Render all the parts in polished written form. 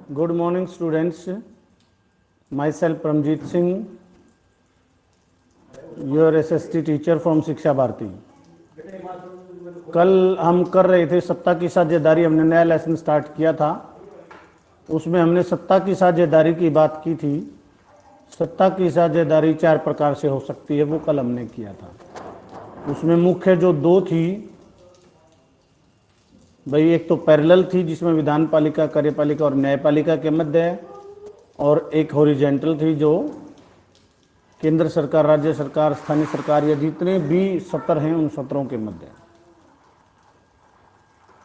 Good morning students, myself Pramjit Singh, your SST teacher from शिक्षा भारती। कल हम कर रहे थे सत्ता की साझेदारी, हमने नया लेसन स्टार्ट किया था। उसमें हमने सत्ता की साझेदारी की बात की थी। सत्ता की साझेदारी 4 प्रकार से हो सकती है, वो कल हमने किया था। उसमें मुख्य जो 2 थी भाई, एक तो पैरेलल थी जिसमें विधान पालिका, कार्यपालिका और न्यायपालिका के मध्य है, और एक हॉरिजेंटल थी जो केंद्र सरकार, राज्य सरकार, स्थानीय सरकार या जितने भी सत्र हैं उन सत्रों के मध्य है।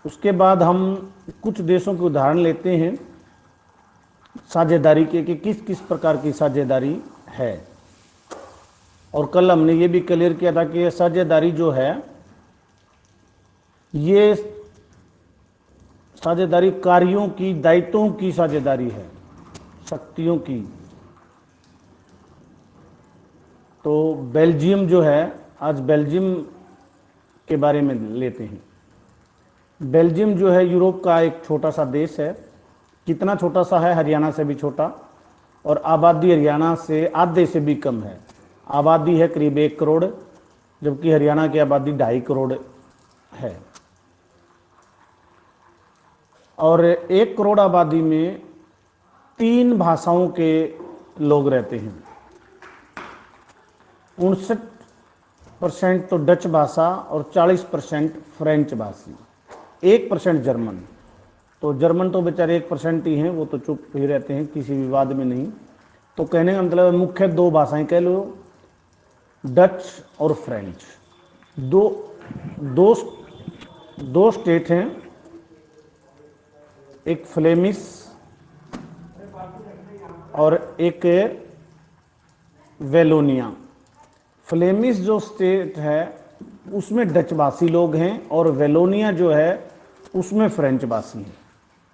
उसके बाद हम कुछ देशों के उदाहरण लेते हैं साझेदारी के कि किस किस प्रकार की साझेदारी है। और कल हमने ये भी क्लियर किया था कि ये साझेदारी जो है, ये साझेदारी कार्यों की, दायित्वों की साझेदारी है, शक्तियों की। तो बेल्जियम जो है, आज बेल्जियम के बारे में लेते हैं। बेल्जियम जो है यूरोप का एक छोटा सा देश है। कितना छोटा सा है? हरियाणा से भी छोटा, और आबादी हरियाणा से आधे से भी कम है। आबादी है करीब 1 करोड़, जबकि हरियाणा की आबादी 2.5 करोड़ है। और 1 करोड़ आबादी में 3 भाषाओं के लोग रहते हैं। 59% तो डच भाषा और 40% फ्रेंच भाषी, 1% जर्मन। तो जर्मन तो बेचारे 1% ही हैं, वो तो चुप ही रहते हैं, किसी विवाद में नहीं। तो कहने का मतलब मुख्य 2 भाषाएं कह लो, डच और फ्रेंच। दो स्टेट हैं, एक फ्लेमिश और एक वेलोनिया। फ्लेमिश जो स्टेट है उसमें डच भाषी लोग हैं, और वेलोनिया जो है उसमें फ्रेंच भाषी हैं।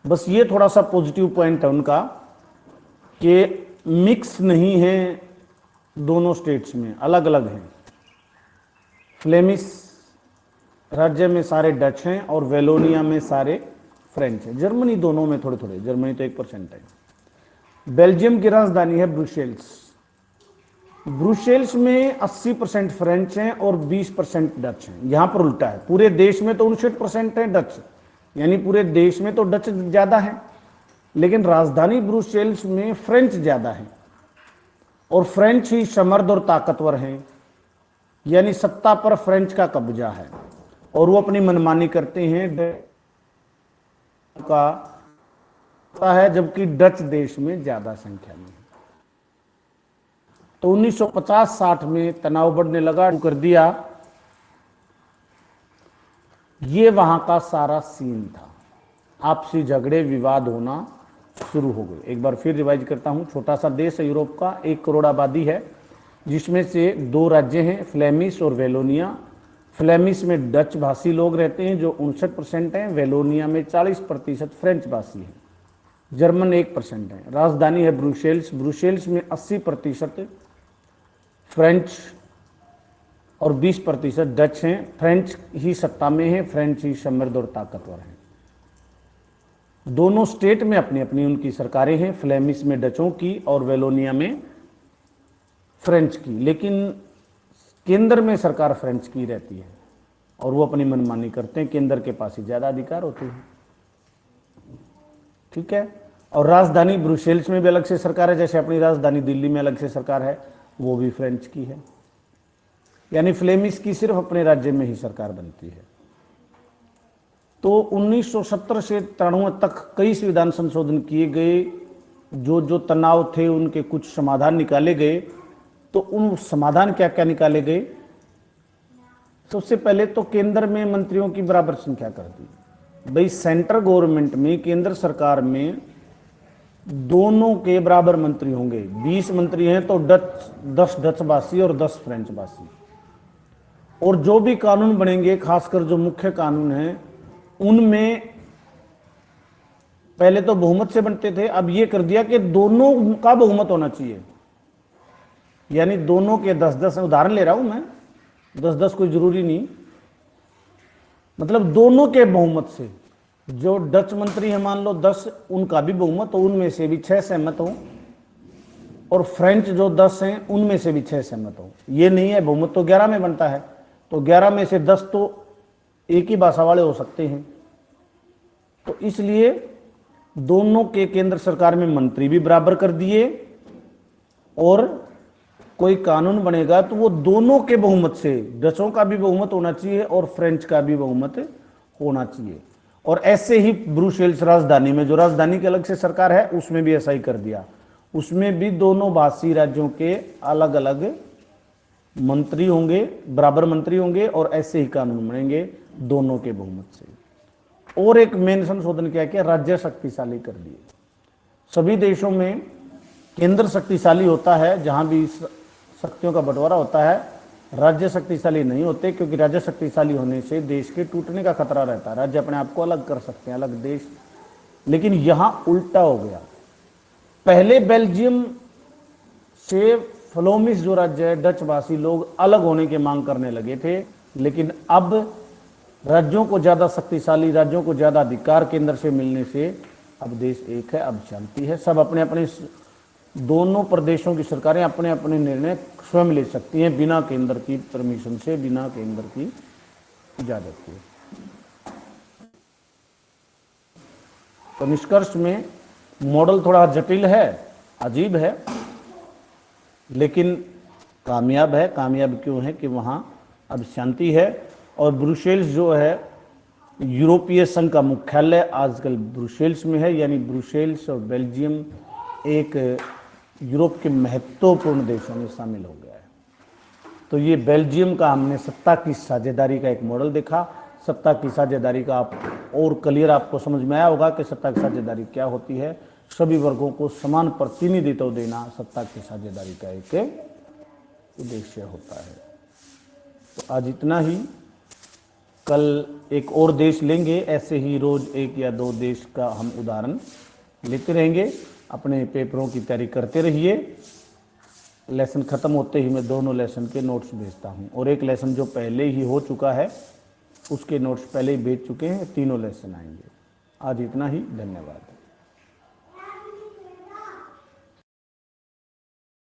बस ये थोड़ा सा पॉजिटिव पॉइंट है उनका कि मिक्स नहीं है, दोनों स्टेट्स में अलग अलग हैं। फ्लेमिश राज्य में सारे डच हैं और वेलोनिया में सारे फ्रेंच है। जर्मनी दोनों में थोड़े थोड़े, जर्मनी तो 1% है। बेल्जियम की राजधानी है ब्रुसेल्स। ब्रुसेल्स में 80% फ्रेंच हैं और 20% डच हैं। यहां पर उल्टा है, पूरे देश में तो 59% है डच, यानी पूरे देश में तो डच ज्यादा है, लेकिन राजधानी ब्रुसेल्स में फ्रेंच ज्यादा है, और फ्रेंच ही समृद्ध और ताकतवर हैं। यानी सत्ता पर फ्रेंच का कब्जा है और वो अपनी मनमानी करते हैं का है, जबकि डच देश में ज्यादा संख्या में है। तो 1950-60 में तनाव बढ़ने लगा, कर दिया। ये वहां का सारा सीन था। आपसी झगड़े, विवाद होना शुरू हो गए। एक बार फिर रिवाइज करता हूं। छोटा सा देश है यूरोप का, 1 करोड़ आबादी है, जिसमें से 2 राज्य हैं, फ्लेमिश और वेलोनिया। फ्लेमिश में डच भाषी लोग रहते हैं जो 59% हैं, वेलोनिया में 40% फ्रेंच भाषी हैं, जर्मन 1% है। राजधानी है ब्रुसेल्स। ब्रुसेल्स में 80% फ्रेंच और 20% डच हैं। फ्रेंच ही सत्ता में है, फ्रेंच ही समृद्ध और ताकतवर है। दोनों स्टेट में अपनी अपनी उनकी सरकारें हैं, फ्लेमिश में डचों की और वेलोनिया में फ्रेंच की, लेकिन केंद्र में सरकार फ्रेंच की रहती है और वो अपनी मनमानी करते हैं। केंद्र के पास ही ज्यादा अधिकार होते हैं, ठीक है। और राजधानी ब्रुसेल्स में भी अलग से सरकार है, जैसे अपनी राजधानी दिल्ली में अलग से सरकार है, वो भी फ्रेंच की है। यानी फ्लेमिश की सिर्फ अपने राज्य में ही सरकार बनती है। तो 1970 से 93 तक कई संविधान संशोधन किए गए, जो तनाव थे उनके कुछ समाधान निकाले गए। तो उन समाधान क्या क्या निकाले गए? सबसे पहले तो केंद्र में मंत्रियों की बराबर संख्या कर दी। भाई सेंट्रल गवर्नमेंट में, केंद्र सरकार में दोनों के बराबर मंत्री होंगे। 20 मंत्री हैं तो 10 डच भाषी और 10 फ्रेंच भाषी। और जो भी कानून बनेंगे, खासकर जो मुख्य कानून हैं, उनमें पहले तो बहुमत से बनते थे, अब ये कर दिया कि दोनों का बहुमत होना चाहिए। यानी दोनों के 10-10, उदाहरण ले रहा हूं मैं, 10-10 कोई जरूरी नहीं, मतलब दोनों के बहुमत से जो डच मंत्री हैं मान लो 10, उनका भी बहुमत हो, उनमें से भी 6 सहमत हो, और फ्रेंच जो 10 हैं उनमें से भी 6 सहमत हो। ये नहीं है बहुमत तो 11 में बनता है, तो 11 में से 10 तो एक ही भाषा वाले हो सकते हैं। तो इसलिए दोनों के केंद्र सरकार में मंत्री भी बराबर कर दिए, और कोई कानून बनेगा तो वो दोनों के बहुमत से, डचों का भी बहुमत होना चाहिए और फ्रेंच का भी बहुमत होना चाहिए। और ऐसे ही ब्रुसेल्स राजधानी में, जो राजधानी की अलग से सरकार है, उसमें भी ऐसा ही कर दिया। उसमें भी दोनों भाषी राज्यों के अलग अलग मंत्री होंगे, बराबर मंत्री होंगे, और ऐसे ही कानून बनेंगे दोनों के बहुमत से। और एक मेन संशोधन क्या किया, राज्य शक्तिशाली कर दिए। सभी देशों में केंद्र शक्तिशाली होता है, जहां भी शक्तियों का बंटवारा होता है, राज्य शक्तिशाली नहीं होते, क्योंकि राज्य शक्तिशाली होने से देश के टूटने का खतरा रहता है। राज्य अपने आप को अलग कर सकते हैं, अलग देश, लेकिन यहां उल्टा हो गया। पहले बेल्जियम से फ्लोमिस जो राज्य है, डच भाषी लोग अलग होने की मांग करने लगे थे, लेकिन अब राज्यों को ज्यादा शक्तिशाली, राज्यों को ज्यादा अधिकार केंद्र से मिलने से अब देश एक है, अब शांति है। सब अपने अपने, दोनों प्रदेशों की सरकारें अपने अपने निर्णय स्वयं ले सकती हैं, बिना केंद्र की परमिशन से, बिना केंद्र की इजाजत के। तो निष्कर्ष में मॉडल थोड़ा जटिल है, अजीब है, लेकिन कामयाब है। कामयाब क्यों है कि वहां अब शांति है। और ब्रुसेल्स जो है, यूरोपीय संघ का मुख्यालय आजकल ब्रुसेल्स में है, यानी ब्रुसेल्स और बेल्जियम एक यूरोप के महत्वपूर्ण देशों में शामिल हो गया है। तो ये बेल्जियम का हमने सत्ता की साझेदारी का एक मॉडल देखा। सत्ता की साझेदारी का आप और क्लियर आपको समझ में आया होगा कि सत्ता की साझेदारी क्या होती है। सभी वर्गों को समान प्रतिनिधित्व देना सत्ता की साझेदारी का एक उद्देश्य होता है। तो आज इतना ही। कल एक और देश लेंगे, ऐसे ही रोज एक या दो देश का हम उदाहरण लेते रहेंगे। अपने पेपरों की तैयारी करते रहिए। लेसन ख़त्म होते ही मैं दोनों लेसन के नोट्स भेजता हूं, और एक लेसन जो पहले ही हो चुका है उसके नोट्स पहले ही भेज चुके हैं। तीनों लेसन आएंगे। आज इतना ही, धन्यवाद।